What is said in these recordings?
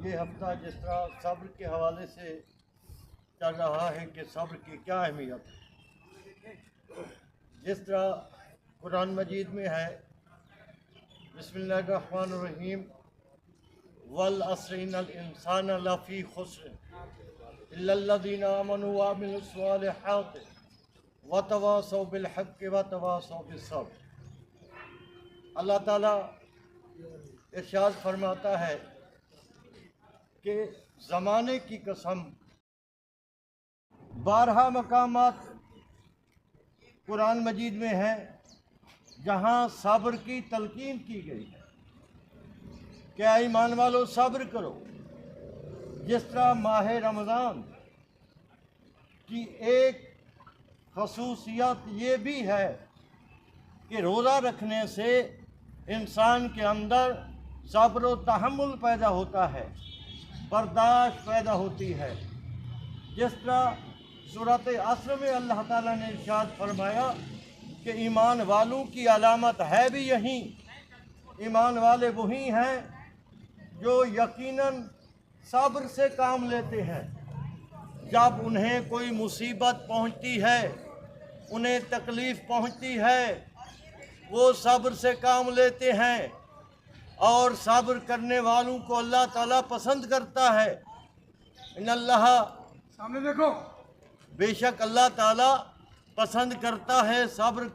یہ ہفتہ جس طرح صبر کے حوالے سے چل رہا ہے کہ صبر کی کیا اہمیت ہے، جس طرح قرآن مجید میں ہے بسم اللہ الرحمن الرحیم والعصر ان الانسان لفی خسر الا الذین آمنوا وعملوا الصالحات وتواصوا بالحق وتواصوا بالصبر۔ اللہ تعالیٰ ارشاد فرماتا ہے کہ زمانے کی قسم، بارہا مقامات قرآن مجید میں ہے جہاں صبر کی تلقین کی گئی ہے کہ اے ایمان والو صبر کرو۔ جس طرح ماہ رمضان کی ایک خصوصیت یہ بھی ہے کہ روزہ رکھنے سے انسان کے اندر صبر و تحمل پیدا ہوتا ہے، برداشت پیدا ہوتی ہے۔ جس طرح سورۃ عصر میں اللہ تعالیٰ نے ارشاد فرمایا کہ ایمان والوں کی علامت ہے بھی یہی، ایمان والے وہی ہیں جو یقیناً صبر سے کام لیتے ہیں۔ جب انہیں کوئی مصیبت پہنچتی ہے، انہیں تکلیف پہنچتی ہے، وہ صبر سے کام لیتے ہیں، اور صبر کرنے والوں کو اللہ تعالیٰ پسند کرتا ہے۔ ان اللہ، سامنے دیکھو، بے شک اللہ تعالیٰ پسند کرتا ہے صبر۔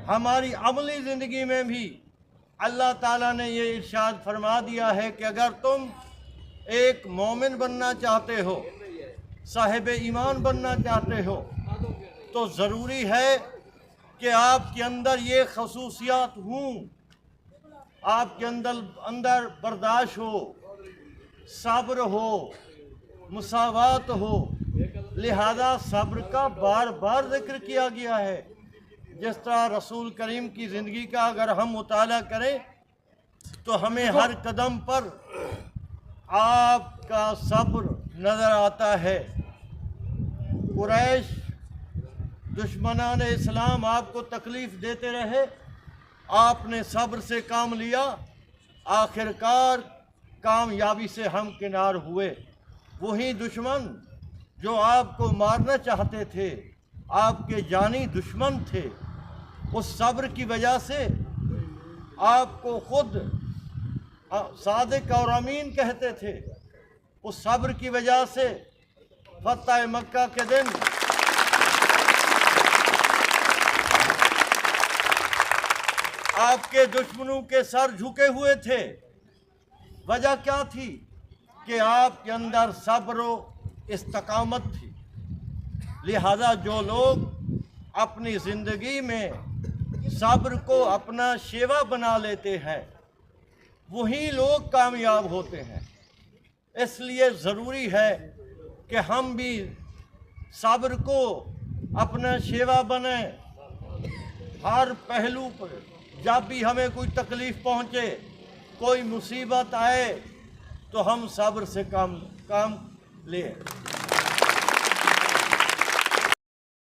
ہماری عملی زندگی میں بھی اللہ تعالیٰ نے یہ ارشاد فرما دیا ہے کہ اگر تم ایک مومن بننا چاہتے ہو، صاحب ایمان بننا چاہتے ہو، تو ضروری ہے کہ آپ کے اندر یہ خصوصیات ہوں، آپ کے اندر برداشت ہو، صبر ہو، مساوات ہو۔ لہذا صبر کا بار بار ذکر کیا گیا ہے۔ جس طرح رسول کریم کی زندگی کا اگر ہم مطالعہ کریں تو ہمیں ہر قدم پر آپ کا صبر نظر آتا ہے۔ قریش دشمنان اسلام آپ کو تکلیف دیتے رہے، آپ نے صبر سے کام لیا، آخرکار کامیابی سے ہمکنار ہوئے۔ وہی دشمن جو آپ کو مارنا چاہتے تھے، آپ کے جانی دشمن تھے، اس صبر کی وجہ سے آپ کو خود صادق اور امین کہتے تھے۔ اس صبر کی وجہ سے فتح مکہ کے دن آپ کے دشمنوں کے سر جھکے ہوئے تھے۔ وجہ کیا تھی؟ کہ آپ کے اندر صبر و استقامت تھی۔ لہذا جو لوگ اپنی زندگی میں صبر کو اپنا شیوا بنا لیتے ہیں، وہی لوگ کامیاب ہوتے ہیں۔ اس لیے ضروری ہے کہ ہم بھی صبر کو اپنا شیوا بنائیں۔ ہر پہلو پر جب بھی ہمیں کوئی تکلیف پہنچے، کوئی مصیبت آئے، تو ہم صبر سے کام لیں۔